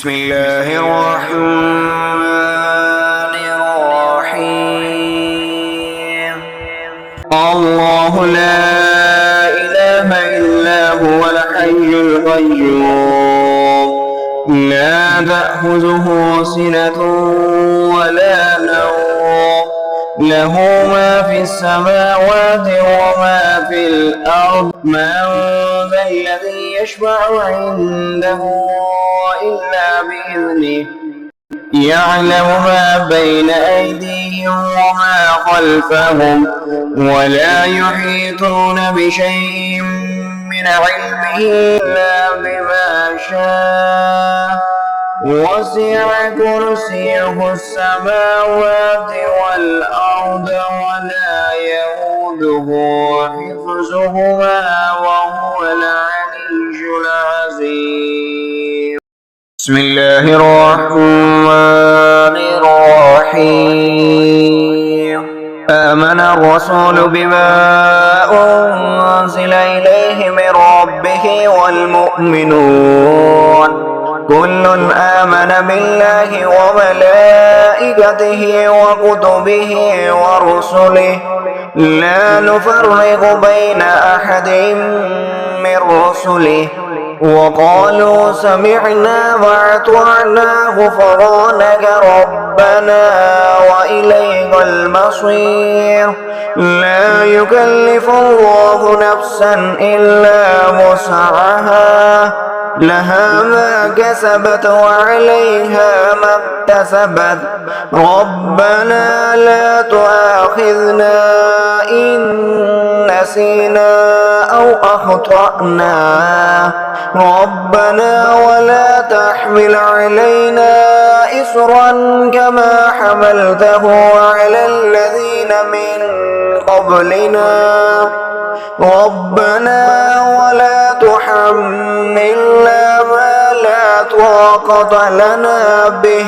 بسم الله الرحمن الرحيم. الله لا إله إلا هو الحي القيوم لا تأخذه سنة ولا نوم له ما في السماوات وما في الأرض من ذا الذي يشفع عنده إلا بإذنه يعلم ما بين أيديهم وما خلفهم ولا يحيطون بشيء من علمه إلا بما شاء وسع كرسيه السماوات والأرض ولا يئوده حفظهما وهو العلي العظيم. بسم الله الرحمن الرحيم. آمن الرسول بما أنزل إليه من ربه والمؤمنون كل آمن بالله وملائكته وكتبه ورسله لا نفرق بين أحد من رسله وقالوا سمعنا وأطعنا غفرانك ربنا وإليك المصير. لا يكلف الله نفسا إلا وسعها لها ما كسبت وعليها ما اكتسبت ربنا لا تؤاخذنا إن نسينا أو أخطأنا ربنا ولا تحمل علينا إصرا كما حملته على الذين من قبلنا ربنا ولا تحملنا ما لا طاقة لنا به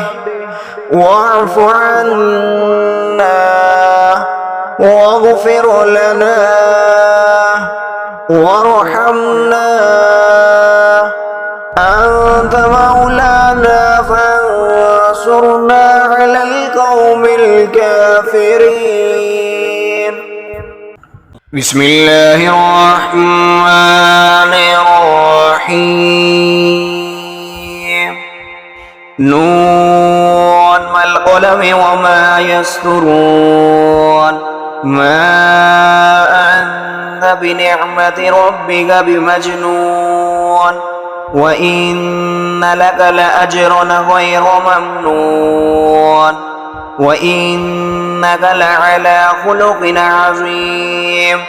واعف عنا واغفر لنا وارحمنا أنت مولانا فانصرنا على القوم الكافرين. بسم الله الرحمن الرحيم. نون والقلم وما يسطرون ما أنت بنعمة ربك بمجنون وإن لك لأجرا غير ممنون وإنك لعلى خلق عظيم.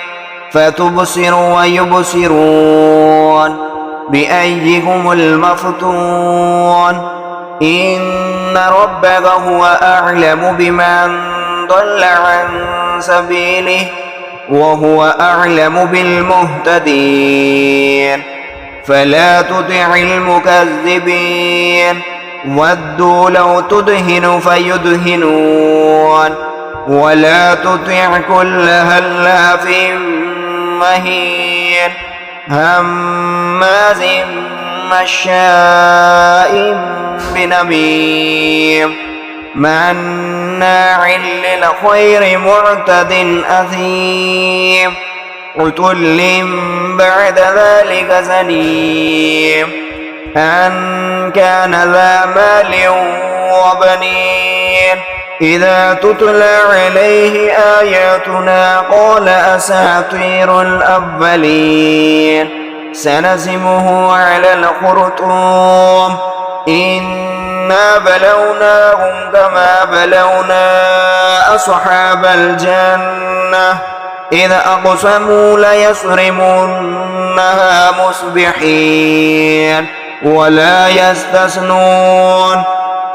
فتبصر ويبصرون بأيهم المفتون إن ربك هو أعلم بمن ضل عن سبيله وهو أعلم بالمهتدين. فلا تطع المكذبين ودوا لو تدهن فيدهنون ولا تطع كل هلاف مهين هماز مشاء بنميم مناع للخير معتد أثيم عتل بعد ذلك زنيم أن كان ذا مال وبنين إذا تتلى عليه آياتنا قال أساطير الأولين سنسمه على الخرطوم إنا بلوناهم كما بلونا أصحاب الجنة إذ أقسموا ليصرمنها مصبحين ولا يستثنون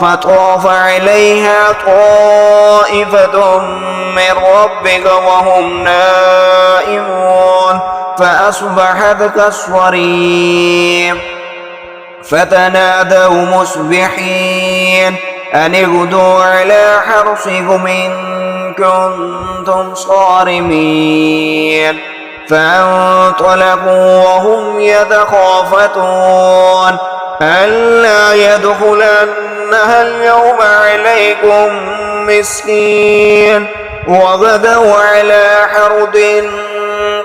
فطاف عليها طائفة من ربك وهم نائمون فأصبحت كالصريم فتنادوا مصبحين أن اغدوا على حرثكم إن كنتم صارمين فانطلقوا وهم يتخافتون ألا يدخلنها اليوم عليكم مسكين وغدوا على حرد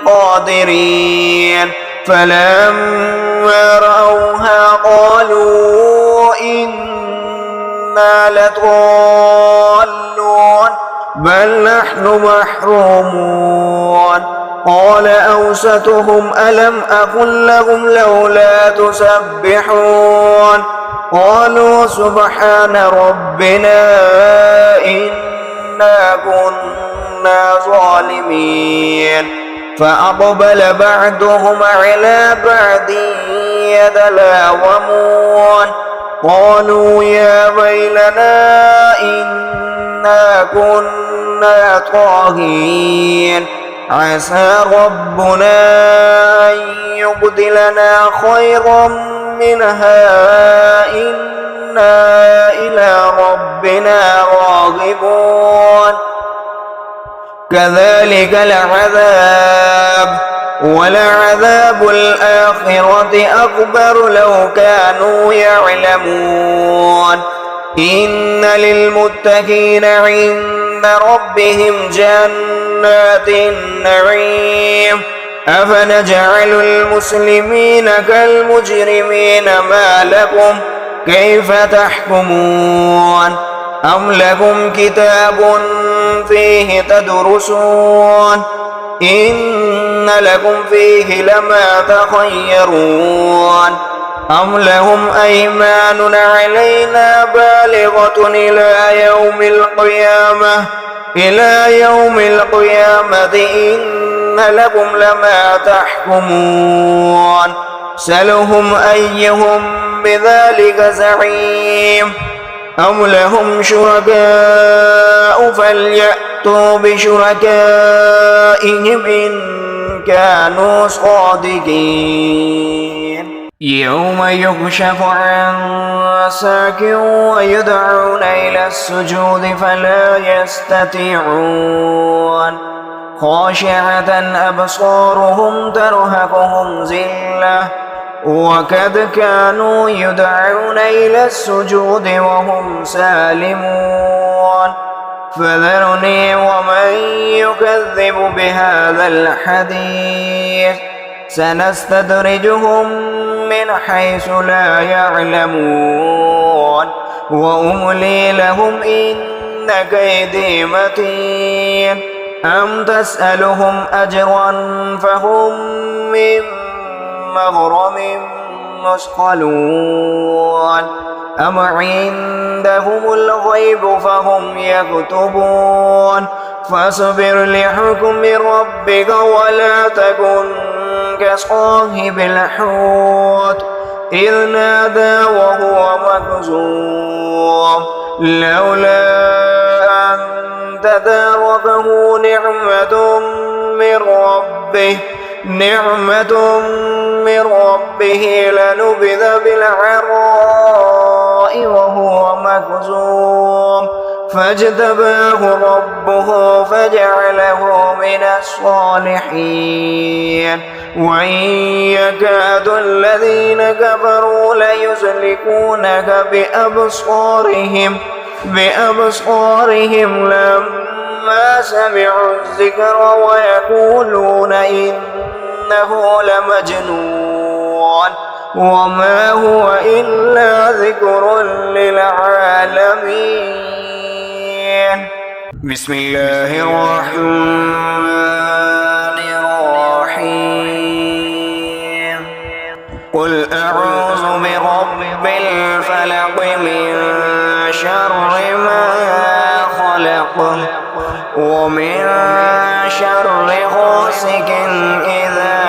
قادرين فلما رأوها قالوا إنا لضالون بل نحن محرومون قال أوسطهم ألم أقل لهم لولا تسبحون قالوا سبحان ربنا إنا كنا ظالمين فأقبل بعضهم على بعض يتلاومون قالوا يا ويلنا إنا كنا طاغين عسى ربنا أن يبدلنا خيرا منها إنا إلى ربنا راغبون كذلك العذاب ولعذاب الآخرة أكبر لو كانوا يعلمون إن للمتقين عند ربهم جنات النعيم أفنجعل المسلمين كالمجرمين ما لكم كيف تحكمون أم لكم كتاب فيه تدرسون إن لكم فيه لما تخيرون أم لهم أيمان علينا بالغة إلى يوم القيامة إن لكم لما تحكمون سلهم أيهم بذلك زعيم أم لهم شركاء فليأتوا بشركائهم إن كانوا صادقين يوم يكشف عن ساق ويدعون إلى السجود فلا يستطيعون خاشعة أبصارهم ترهقهم ذلة وقد كانوا يدعون إلى السجود وهم سالمون فذرني ومن يكذب بهذا الحديث سنستدرجهم من حيث لا يعلمون وأملي لهم إن كيدي متين أم تسألهم أجرا فهم من مغرم مثقلون أم عندهم الغيب فهم يكتبون فاصبر لحكم ربك ولا تكن كصاحب الحوت إذ نادى وهو مكظوم لولا أن تداركه نعمة من ربه لنبذ بالعراء وهو مكظوم فاجتباه ربه فجعله من الصالحين وإن يكاد الذين كفروا ليزلقونك بأبصارهم لما سمعوا الذكر ويقولون إنه لمجنون وما هو إلا ذكر للعالمين بسم الله الرحمن الرحيم قل أعوذ برب الفلق من شر ما خلق ومن شر غاسق إذا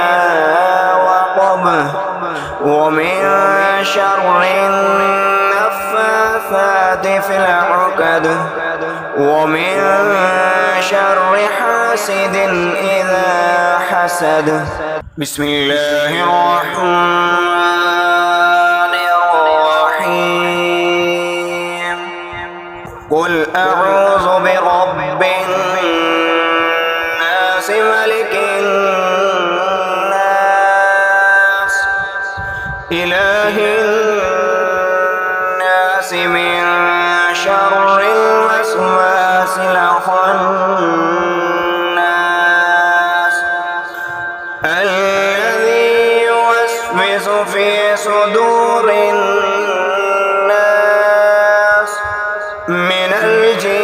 وقب ومن شر النفاثات في العقد ومن شر حاسد إذا حسد بسم الله الرحمن الرحيم قل أعوذ برب الناس ملك الناس الناس من شر الوسواس الخناس الذي يوسوس في صدور الناس من الجن